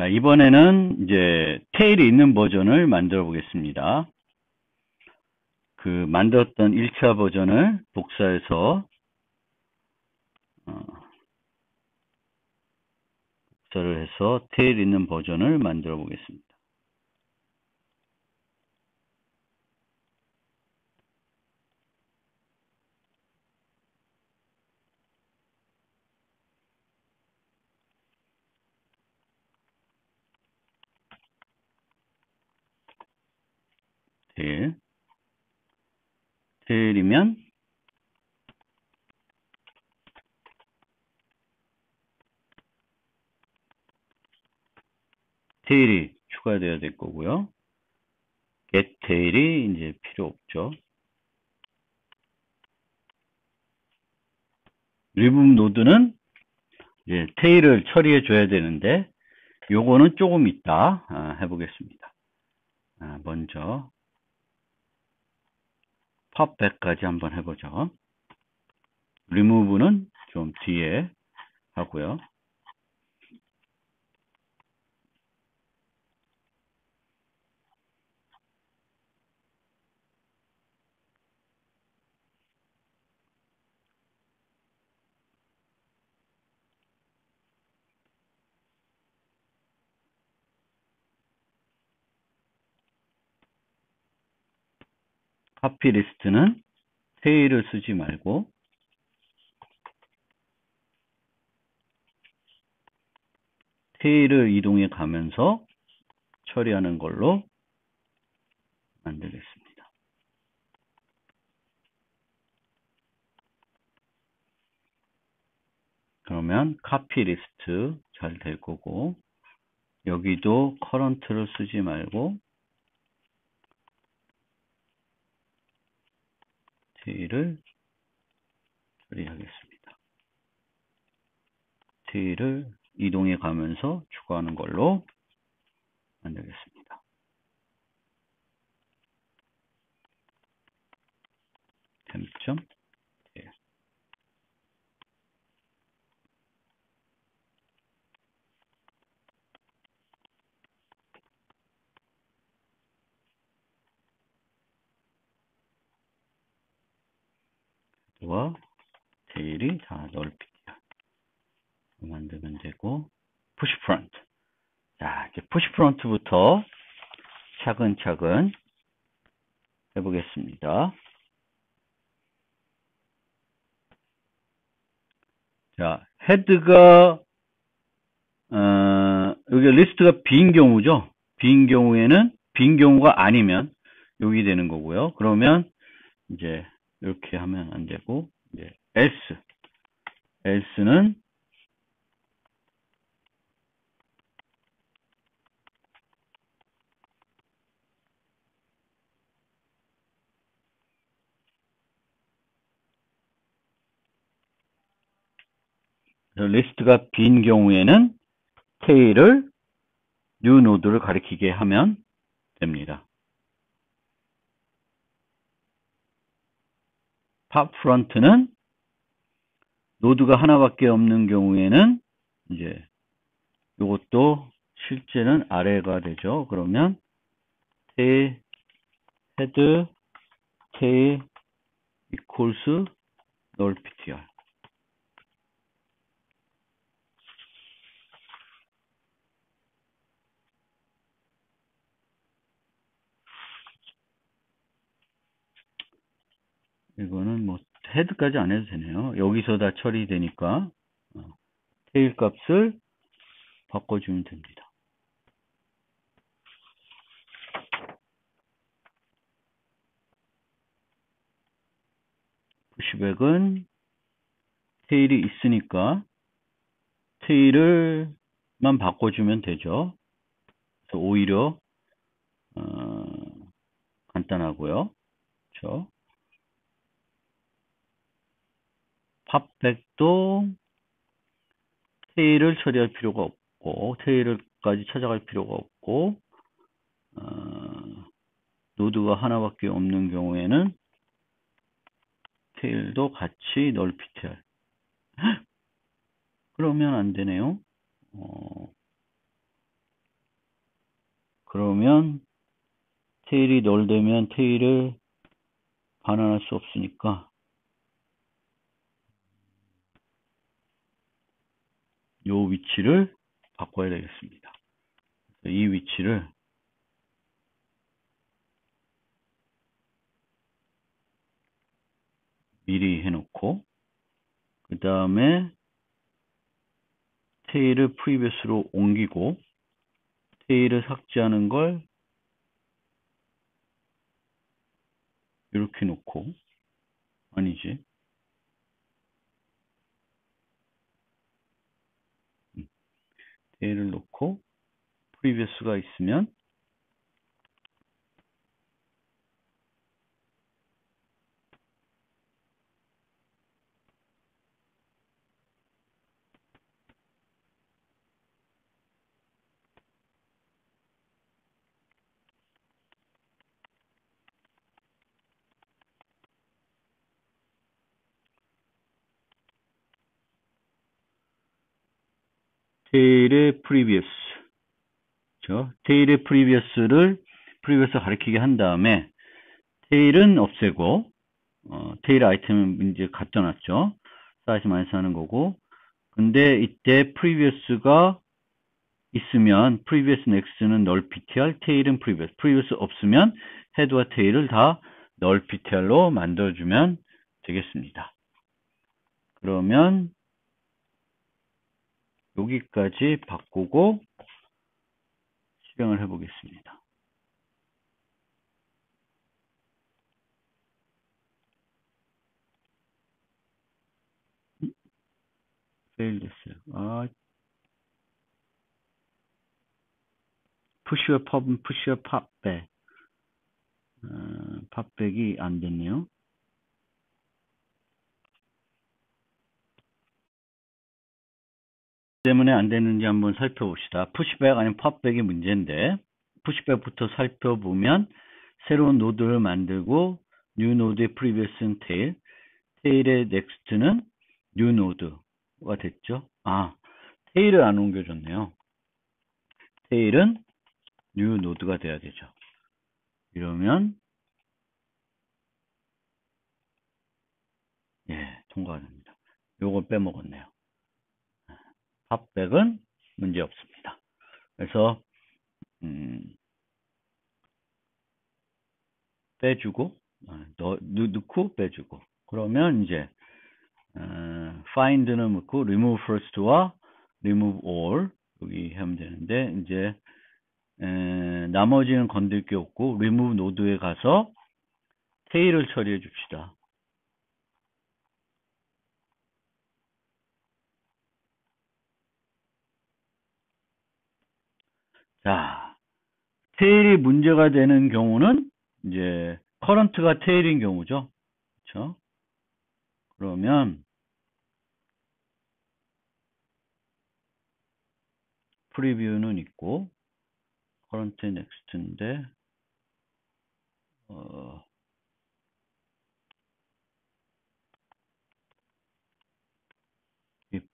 자, 이번에는 이제 테일이 있는 버전을 만들어 보겠습니다. 그 만들었던 1차 버전을 복사해서 복사를 해서 테일 있는 버전을 만들어 보겠습니다. 테일이면 테일이 추가되어야 될 거고요. get 테일이 이제 필요 없죠. remove 노드는 이제 테일을 처리해 줘야 되는데 요거는 조금 이따 해보겠습니다. 먼저 팝백까지 한번 해보죠. remove는 좀 뒤에 하고요. 카피 리스트는 테일을 쓰지 말고 테일을 이동해 가면서 처리하는 걸로 만들겠습니다. 그러면 카피 리스트 잘 될 거고 여기도 커런트를 쓰지 말고 테일을 처리하겠습니다. 테일을 이동해 가면서 추가하는 걸로 만들겠습니다. 템점 테일. 와 테일이 다 넓히기 만들면 되고 푸시 프론트. 자, 이제 푸시 프론트부터 차근차근 해보겠습니다. 자, 헤드가 여기 리스트가 빈 경우죠. 빈 경우가 아니면 여기 되는 거고요. 그러면 이제 이렇게 하면 안 되고 이제 else는 리스트가 빈 경우에는 테일을 new 노드를 가리키게 하면 됩니다. 팝 프론트는 노드가 하나밖에 없는 경우에는 이제 이것도 실제는 아래가 되죠. 그러면 테일 헤드 테일 equals null ptr. 이거는 뭐 헤드까지 안 해도 되네요. 여기서 다 처리되니까 테일 값을 바꿔주면 됩니다. 푸시백은 테일이 있으니까 테일을만 바꿔주면 되죠. 그래서 오히려 간단하고요. 그렇죠? 팝백도 테일을 처리할 필요가 없고 테일까지 찾아갈 필요가 없고 노드가 하나밖에 없는 경우에는 테일도 같이 null ptr. 그러면 안 되네요. 그러면 테일이 널 되면 테일을 반환할 수 없으니까 요 위치를 바꿔야 되겠습니다. 이 위치를 미리 해놓고 그 다음에 테일을 프리비어스로 옮기고 테일을 삭제하는 걸 이렇게 놓고 아니지 테일을 놓고 프리비어스가 있으면 테일의 프리비어스 테일의 프리비어스 가리키게 한 다음에 테일은 없애고 테일 아이템은 이제 갖다 놨죠. 사이즈 마이너스 하는 거고 근데 이때 프리비어스가 있으면 previous next는 null ptr, tail은 previous 없으면 head와 tail을 다 null ptr로 만들어주면 되겠습니다. 그러면 여기까지 바꾸고 실행을 해보겠습니다. fail 됐어요. push your pop, push your pop back. 팝백이 안 됐네요. 때문에 안 되는지 한번 살펴봅시다. 푸시백 아니면 팝백이 문제인데 푸시백부터 살펴보면 새로운 노드를 만들고 new 노드의 previous는 tail, tail의 next는 new 노드가 됐죠. tail을 안 옮겨줬네요. tail은 new 노드가 돼야 되죠. 이러면 통과가 됩니다. 요걸 빼먹었네요. 팝백은 문제 없습니다. 그래서 빼주고 넣고 빼주고 그러면 이제 find는 넣고 remove first와 remove all 여기 하면 되는데 이제 나머지는 건들 게 없고 remove 노드에 가서 tail을 처리해 줍시다. 자, tail이 문제가 되는 경우는 이제 current가 tail인 경우죠. 그렇죠? 그러면 프리뷰는 있고 current next인데 if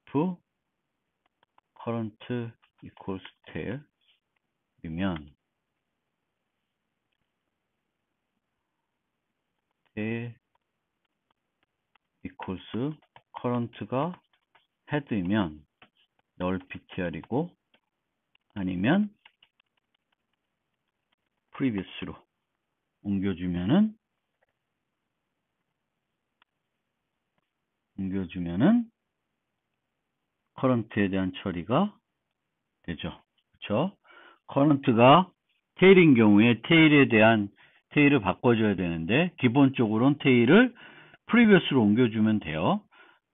current equals tail 이면 tail equals current가 head이면 null ptr이고 아니면 previous로 옮겨주면은 current에 대한 처리가 되죠. 그렇죠? current가 tail인 경우에 tail을 바꿔줘야 되는데 기본적으로는 tail을 previous로 옮겨주면 돼요.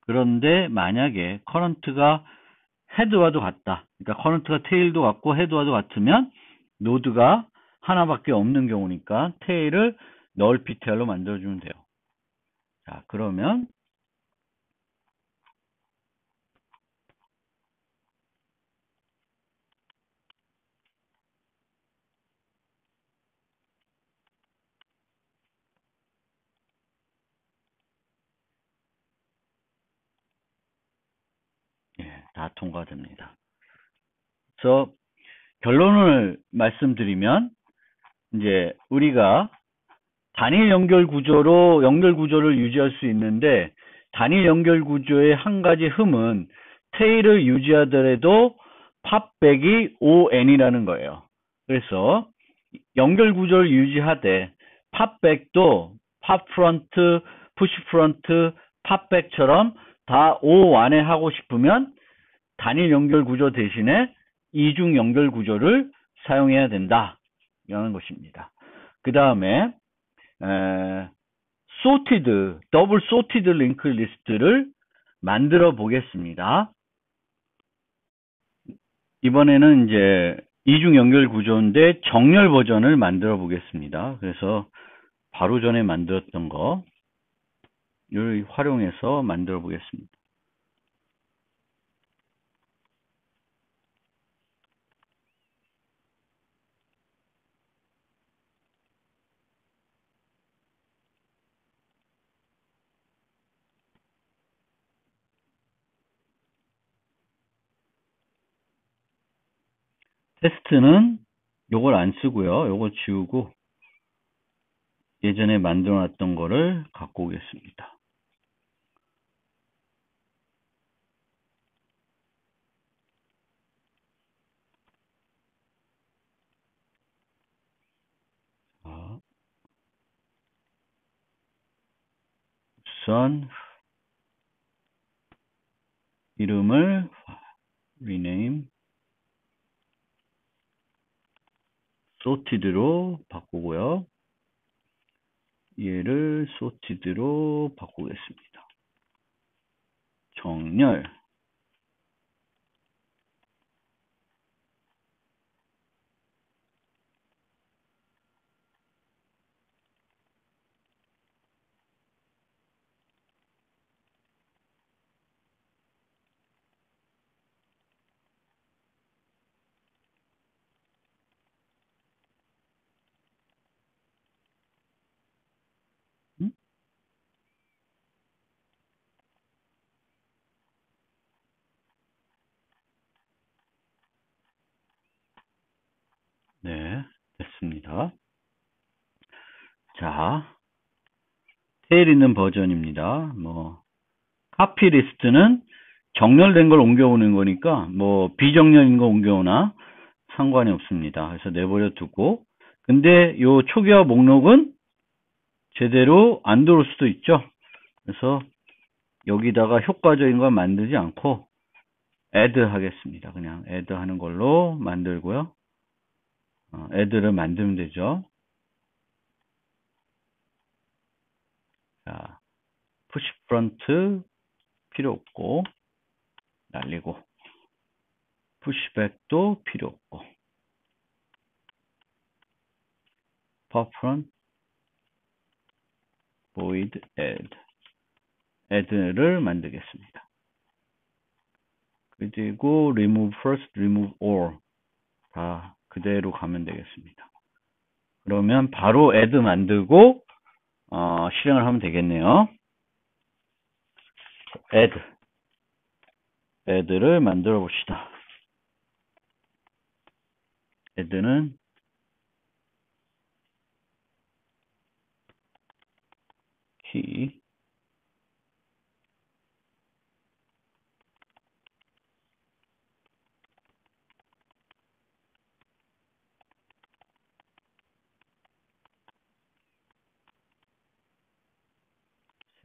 그런데 만약에 current가 head와도 같다. 그러니까 current가 tail도 같고 head와도 같으면 노드가 하나밖에 없는 경우니까 tail을 null ptr로 만들어주면 돼요. 자, 그러면 다 통과됩니다. 그래서 결론을 말씀드리면 이제 우리가 단일 연결 구조를 유지할 수 있는데 단일 연결 구조의 한 가지 흠은 테일을 유지하더라도 팝백이 ON이라는 거예요. 그래서 연결 구조를 유지하되 팝백도 팝프런트, 푸시프런트, 팝백처럼 다 O1에 하고 싶으면 단일 연결 구조 대신에 이중 연결 구조를 사용해야 된다. 라는 것입니다. 그 다음에 더블 소티드 링크 리스트를 만들어 보겠습니다. 이번에는 이제 이중 연결 구조인데 정렬 버전을 만들어 보겠습니다. 그래서 바로 전에 만들었던 거를 활용해서 만들어 보겠습니다. 테스트는 요걸 안 쓰고요. 요거 지우고 예전에 만들어 놨던 거를 갖고 오겠습니다. 우선 이름을 rename sorted로 바꾸고요. 얘를 sorted로 바꾸겠습니다. 정렬 네, 됐습니다. 자, 테일 있는 버전입니다. 카피 리스트는 정렬된 걸 옮겨오는 거니까, 비정렬인 거 옮겨오나 상관이 없습니다. 그래서 내버려 두고, 근데 요 초기화 목록은 제대로 안 들어올 수도 있죠. 그래서 여기다가 효과적인 걸 만들지 않고, add 하겠습니다. 그냥 add 하는 걸로 만들고요. add를 만들면 되죠. 자, 푸시 프런트 필요 없고 날리고 푸시백도 필요 없고 퍼프런트 void add를 만들겠습니다. 그리고 remove first, remove all 다 그대로 가면 되겠습니다. 그러면 바로 add 만들고 실행을 하면 되겠네요. add를 만들어 봅시다. add는 key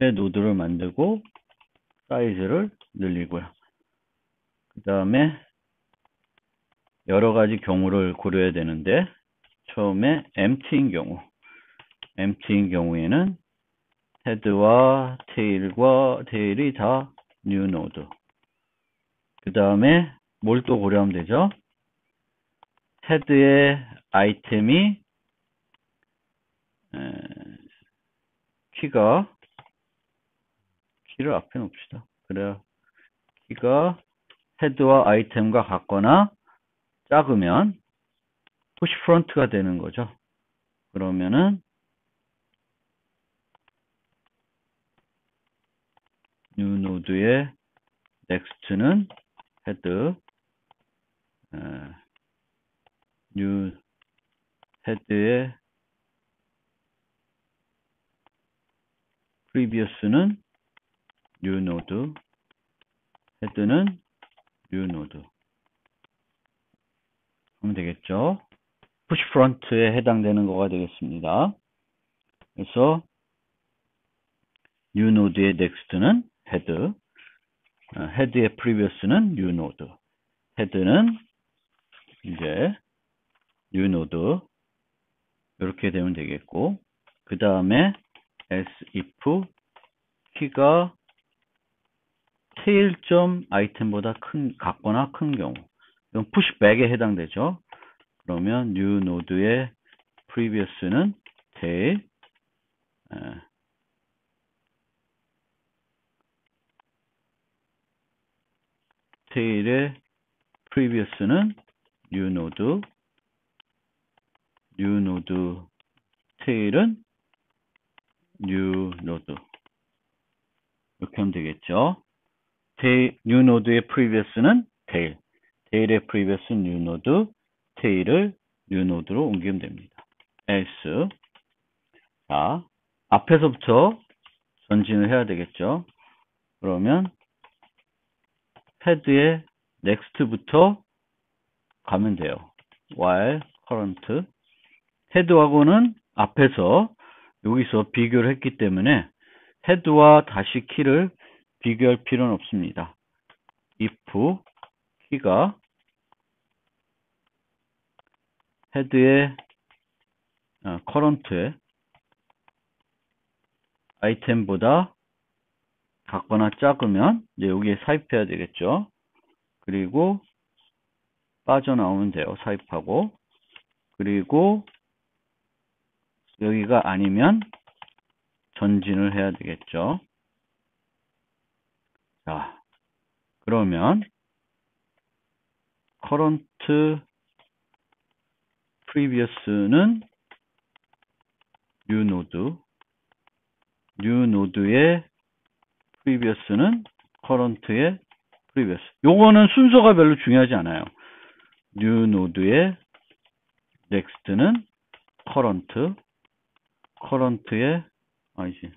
새 노드를 만들고 사이즈를 늘리고요. 그 다음에 여러 가지 경우를 고려해야 되는데 처음에 empty인 경우에는 헤드와 테일이 다 new node. 그 다음에 뭘 또 고려하면 되죠? 헤드의 아이템이 키를 앞에 놓읍시다. 그래야 키가 헤드와 아이템과 같거나 작으면 푸시 프런트가 되는 거죠. 그러면은 new node의 next는 헤드 new head의 previously new node, head는 new node 하면 되겠죠. push front에 해당되는 거가 되겠습니다. 그래서 new node의 next는 head, head의 previous는 new node, head는 이제 new node 이렇게 되면 되겠고, 그 다음에 else if 키가 tail 아이템보다 같거나 큰 경우, 이건 pushback에 해당되죠. 그러면 new node의 previous는 tail, tail의 previous는 new node, new node tail은 new node 이렇게 하면 되겠죠. new node의 previous는 tail, tail의 previous는 new node, tail을 new node로 옮기면 됩니다. else. 자, 앞에서부터 전진을 해야 되겠죠. 그러면 head의 next부터 가면 돼요. while current. head하고는 앞에서 여기서 비교를 했기 때문에 head와 다시 키를 비교할 필요는 없습니다. if 키가 head의 current의 아이템보다 같거나 작으면 이제 여기에 삽입해야 되겠죠. 그리고 빠져나오면 돼요. 삽입하고. 그리고 여기가 아니면 전진을 해야 되겠죠. 자, 그러면 current previous는 new node, new node의 previous는 current의 previous. 요거는 순서가 별로 중요하지 않아요. new node의 next는 current의 아니지.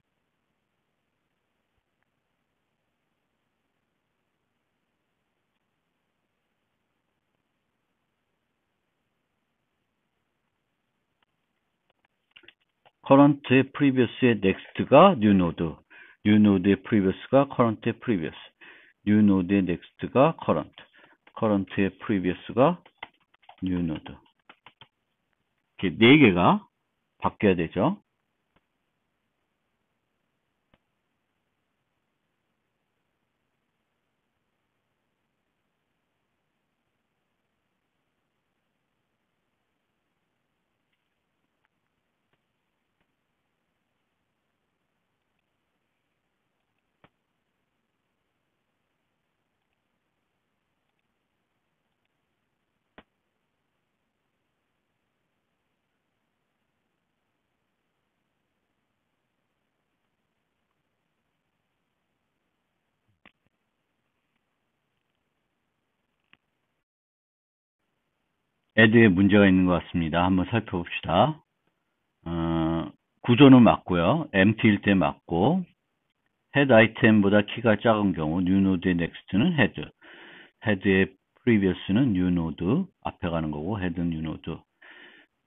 current의 previous의 next가 new node, new node의 previous가 current의 previous, new node의 next가 current의 previous가 new node. 이렇게 4개가 바뀌어야 되죠. add에 문제가 있는 것 같습니다. 한번 살펴봅시다. 구조는 맞고요. empty일 때 맞고, head 아이템보다 키가 작은 경우 new node의 next는 head, head의 previously new node 앞에 가는 거고 head는 new node.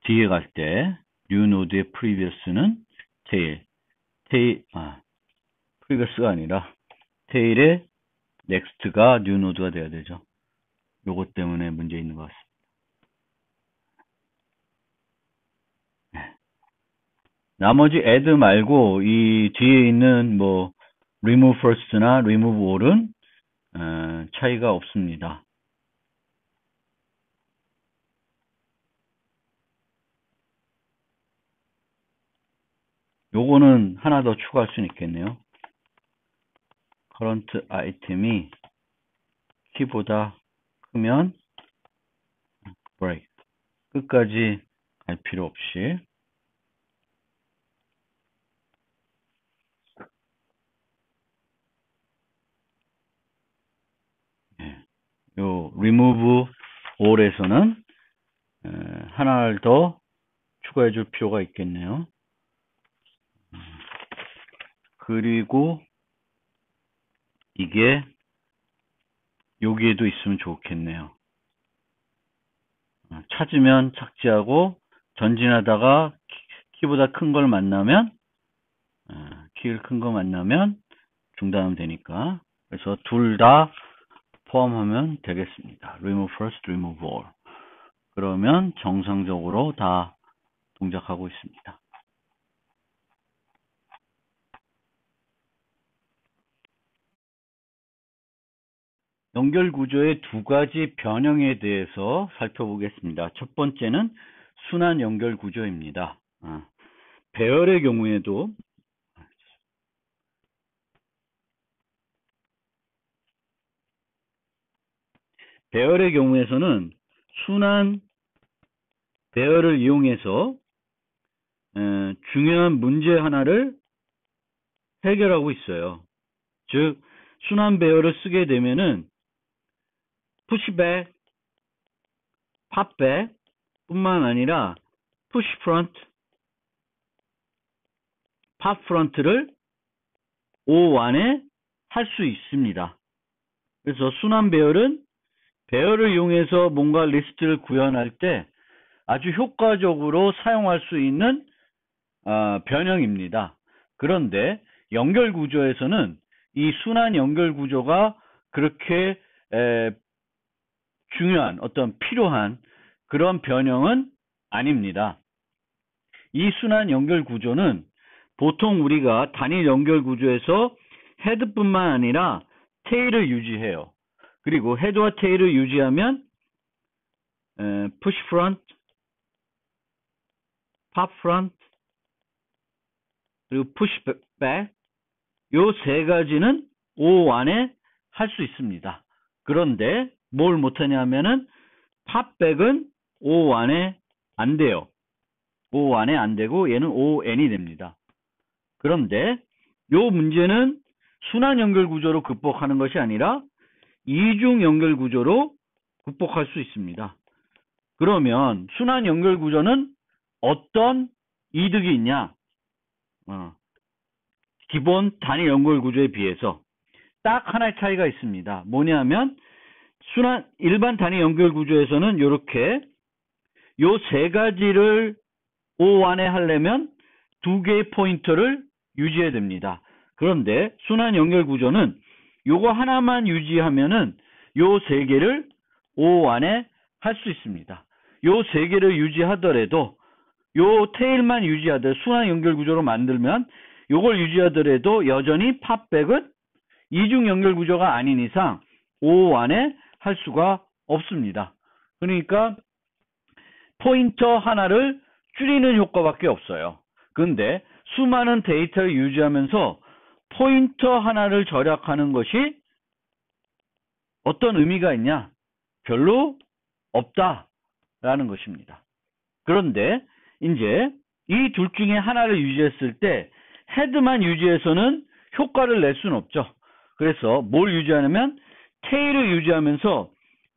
뒤에 갈 때 new node의 previously tail, previous가 아니라 tail의 next가 new node가 돼야 되죠. 요것 때문에 문제 있는 것 같습니다. 나머지 add 말고 이 뒤에 있는 뭐 remove first나 remove all은 차이가 없습니다. 요거는 하나 더 추가할 수는 있겠네요. current 아이템이 키보다 크면 break. 끝까지 갈 필요 없이 요 remove all에서는 하나를 더 추가해 줄 필요가 있겠네요. 그리고 이게 여기에도 있으면 좋겠네요. 찾으면 착지하고 전진하다가 키보다 큰 걸 만나면 키를 큰 거 만나면 중단하면 되니까. 그래서 둘 다 포함하면 되겠습니다. remove first, remove all. 그러면 정상적으로 다 동작하고 있습니다. 연결 구조의 두 가지 변형에 대해서 살펴보겠습니다. 첫 번째는 순환 연결 구조입니다. 배열의 경우에도 배열의 경우에서는 순환 배열을 이용해서 중요한 문제 하나를 해결하고 있어요. 즉 순환 배열을 쓰게 되면은 푸시백, 팝백 뿐만 아니라 푸시 프론트, 팝 프론트를 O 안에 할 수 있습니다. 그래서 순환 배열은 배열을 이용해서 뭔가 리스트를 구현할 때 아주 효과적으로 사용할 수 있는 변형입니다. 그런데 연결 구조에서는 이 순환 연결 구조가 그렇게 중요한 어떤 필요한 그런 변형은 아닙니다. 이 순환 연결 구조는 보통 우리가 단일 연결 구조에서 헤드뿐만 아니라 테일을 유지해요. 그리고 헤드와 테일을 유지하면 푸시 프론트, 팝 프론트, 그리고 푸시 백 요 세 가지는 O 안에 할 수 있습니다. 그런데 뭘 못하냐면은 팝백은 O 안에 안 돼요. O 안에 안 되고 얘는 ON이 됩니다. 그런데 요 문제는 순환 연결 구조로 극복하는 것이 아니라 이중 연결 구조로 극복할 수 있습니다. 그러면 순환 연결 구조는 어떤 이득이 있냐? 기본 단일 연결 구조에 비해서 딱 하나의 차이가 있습니다. 뭐냐면 일반 단위 연결 구조에서는 이렇게 요 세 가지를 O 안에 하려면 두 개의 포인터를 유지해야 됩니다. 그런데 순환 연결 구조는 요거 하나만 유지하면은 요 세 개를 O 안에 할 수 있습니다. 요 세 개를 유지하더라도 요 테일만 유지하더라도 순환 연결 구조로 만들면 요걸 유지하더라도 여전히 팝백은 이중 연결 구조가 아닌 이상 O 안에 할 수가 없습니다. 그러니까 포인터 하나를 줄이는 효과밖에 없어요. 그런데 수많은 데이터를 유지하면서 포인터 하나를 절약하는 것이 어떤 의미가 있냐? 별로 없다라는 것입니다. 그런데 이제 이 둘 중에 하나를 유지했을 때 헤드만 유지해서는 효과를 낼 수는 없죠. 그래서 뭘 유지하냐면 테일을 유지하면서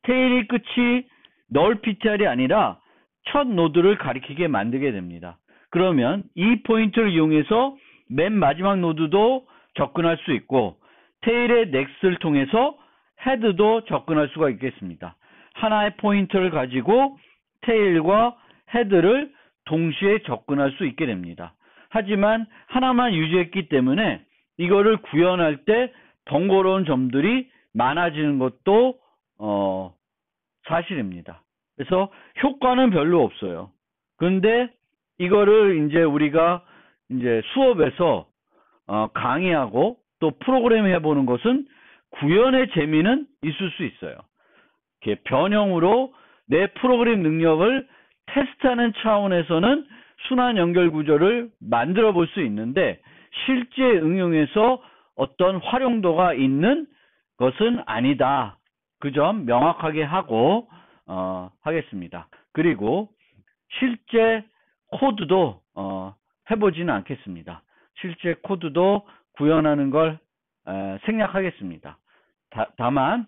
테일의 끝이 널 PTR이 아니라 첫 노드를 가리키게 만들게 됩니다. 그러면 이 포인트를 이용해서 맨 마지막 노드도 접근할 수 있고 테일의 넥스트를 통해서 헤드도 접근할 수가 있겠습니다. 하나의 포인트를 가지고 테일과 헤드를 동시에 접근할 수 있게 됩니다. 하지만 하나만 유지했기 때문에 이거를 구현할 때 번거로운 점들이 많아지는 것도 사실입니다. 그래서 효과는 별로 없어요. 그런데 이거를 이제 우리가 이제 수업에서 강의하고 또 프로그램 해보는 것은 구현의 재미는 있을 수 있어요. 이렇게 변형으로 내 프로그램 능력을 테스트하는 차원에서는 순환 연결 구조를 만들어 볼 수 있는데 실제 응용에서 어떤 활용도가 있는 것은 아니다. 그 점 명확하게 하고 하겠습니다. 그리고 실제 코드도 해보지는 않겠습니다. 실제 코드도 구현하는 걸 생략하겠습니다. 다만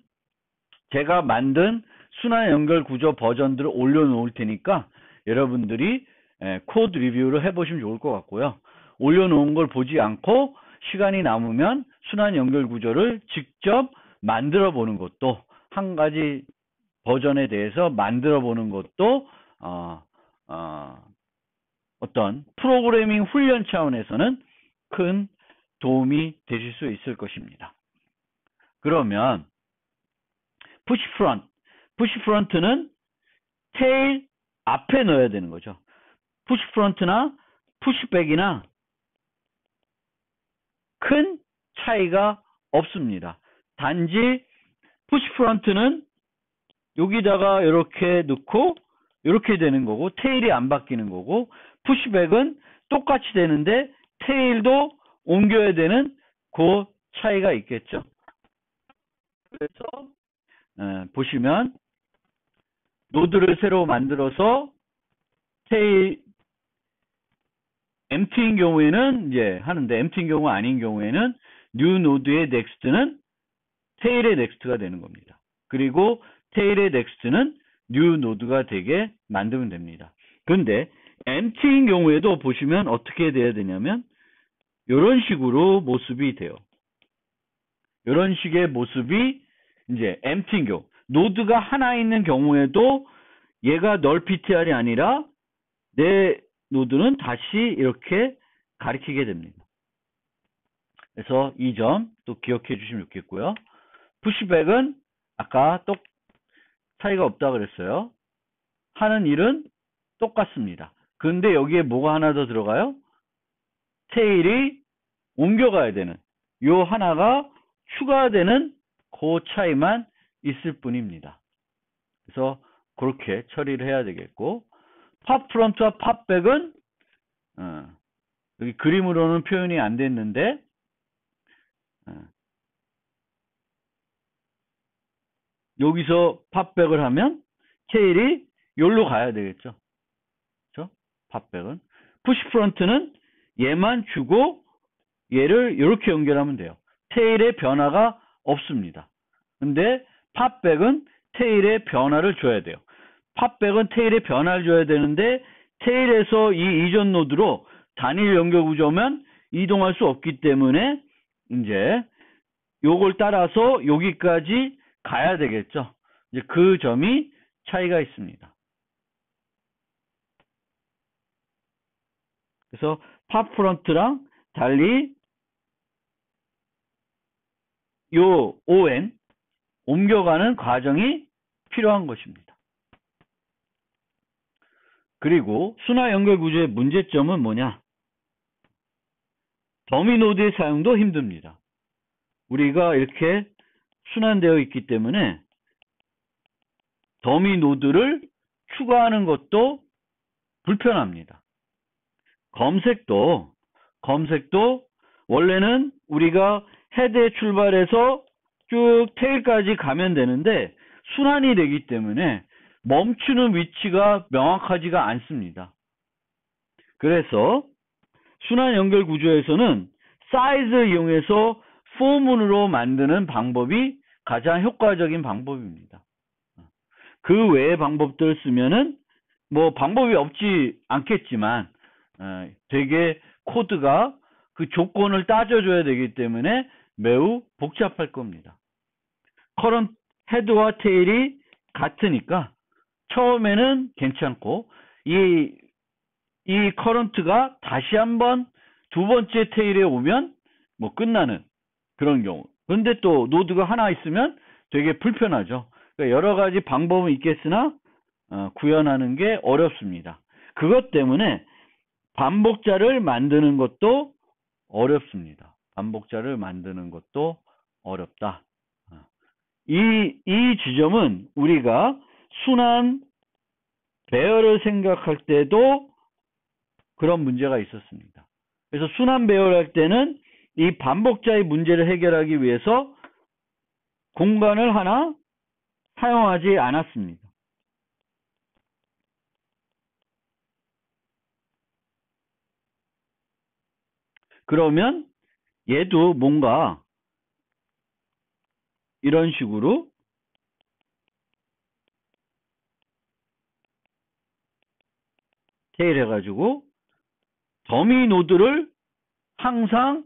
제가 만든 순환 연결 구조 버전들을 올려놓을 테니까 여러분들이 코드 리뷰를 해보시면 좋을 것 같고요. 올려놓은 걸 보지 않고 시간이 남으면 순환 연결 구조를 직접 만들어 보는 것도, 한 가지 버전에 대해서 만들어 보는 것도 어떤 프로그래밍 훈련 차원에서는 큰 도움이 되실 수 있을 것입니다. 그러면 푸시 프런트는 테일 앞에 넣어야 되는 거죠. 푸시 프런트나 푸시백이나 큰 차이가 없습니다. 단지 푸시 프런트는 여기다가 이렇게 넣고 이렇게 되는 거고 테일이 안 바뀌는 거고, 푸시백은 똑같이 되는데 테일도 옮겨야 되는 그 차이가 있겠죠. 그래서 보시면 노드를 새로 만들어서 테일 empty인 경우에는 이제 하는데, empty인 경우 아닌 경우에는 new 노드의 next는 테일의 next가 되는 겁니다. 그리고 테일의 next는 new 노드가 되게 만들면 됩니다. 그런데 empty인 경우에도 보시면 어떻게 돼야 되냐면 이런 식으로 모습이 돼요. 이런 식의 모습이 이제 empty인 경우, 노드가 하나 있는 경우에도 얘가 null ptr이 아니라 내 노드는 다시 이렇게 가리키게 됩니다. 그래서 이 점 또 기억해 주시면 좋겠고요. 푸시백은 아까 또 차이가 없다 그랬어요. 하는 일은 똑같습니다. 그런데 여기에 뭐가 하나 더 들어가요? 테일이 옮겨가야 되는, 요 하나가 추가되는 그 차이만 있을 뿐입니다. 그래서 그렇게 처리를 해야 되겠고, 팝 프론트와 팝백은 여기 그림으로는 표현이 안 됐는데 여기서 팝백을 하면 테일이 여기로 가야 되겠죠. 그렇죠? 팝백은. 푸시 프론트는 얘만 주고 얘를 이렇게 연결하면 돼요. 테일의 변화가 없습니다. 근데 팝백은 테일의 변화를 줘야 돼요. 팝백은 테일의 변화를 줘야 되는데 테일에서 이 이전 노드로 단일 연결 구조면 이동할 수 없기 때문에 이제 요걸 따라서 여기까지 가야 되겠죠. 이제 그 점이 차이가 있습니다. 그래서 팝 프론트랑 달리 요 ON 옮겨가는 과정이 필요한 것입니다. 그리고 순환 연결 구조의 문제점은 뭐냐? 더미 노드의 사용도 힘듭니다. 우리가 이렇게 순환되어 있기 때문에 더미 노드를 추가하는 것도 불편합니다. 검색도 원래는 우리가 헤드에 출발해서 쭉 테일까지 가면 되는데 순환이 되기 때문에 멈추는 위치가 명확하지가 않습니다. 그래서 순환 연결 구조에서는 사이즈를 이용해서 포문으로 만드는 방법이 가장 효과적인 방법입니다. 그 외의 방법들을 쓰면은 뭐 방법이 없지 않겠지만 되게 코드가 그 조건을 따져줘야 되기 때문에 매우 복잡할 겁니다. 커런트 헤드와 테일이 같으니까 처음에는 괜찮고 이 커런트가 다시 한번 두 번째 테일에 오면 뭐 끝나는 그런 경우. 그런데 또 노드가 하나 있으면 되게 불편하죠. 그러니까 여러 가지 방법은 있겠으나 구현하는 게 어렵습니다. 그것 때문에 반복자를 만드는 것도 어렵습니다. 반복자를 만드는 것도 어렵다. 이 지점은 우리가 순환 배열을 생각할 때도 그런 문제가 있었습니다. 그래서 순환 배열할 때는 이 반복자의 문제를 해결하기 위해서 공간을 하나 사용하지 않았습니다. 그러면 얘도 뭔가 이런 식으로 테일 해가지고 더미 노드를 항상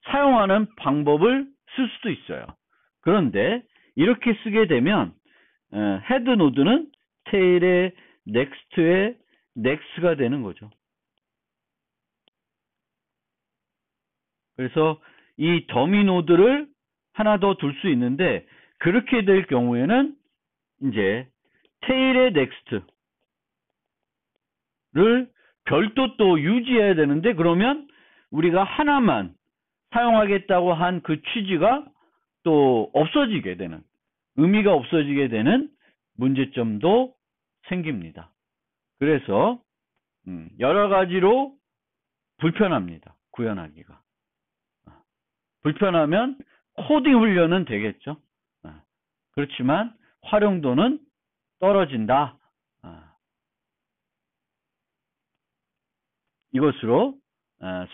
사용하는 방법을 쓸 수도 있어요. 그런데 이렇게 쓰게 되면 헤드 노드는 테일의 넥스트의 넥스가 되는 거죠. 그래서 이 더미 노드를 하나 더 둘 수 있는데 그렇게 될 경우에는 이제 테일의 넥스트를 별도 또 유지해야 되는데 그러면 우리가 하나만 사용하겠다고 한 그 취지가 또 없어지게 되는, 의미가 없어지게 되는 문제점도 생깁니다. 그래서 여러 가지로 불편합니다. 구현하기가. 불편하면 코딩 훈련은 되겠죠. 그렇지만 활용도는 떨어진다. 이것으로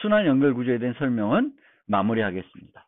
순환 연결 구조에 대한 설명은 마무리하겠습니다.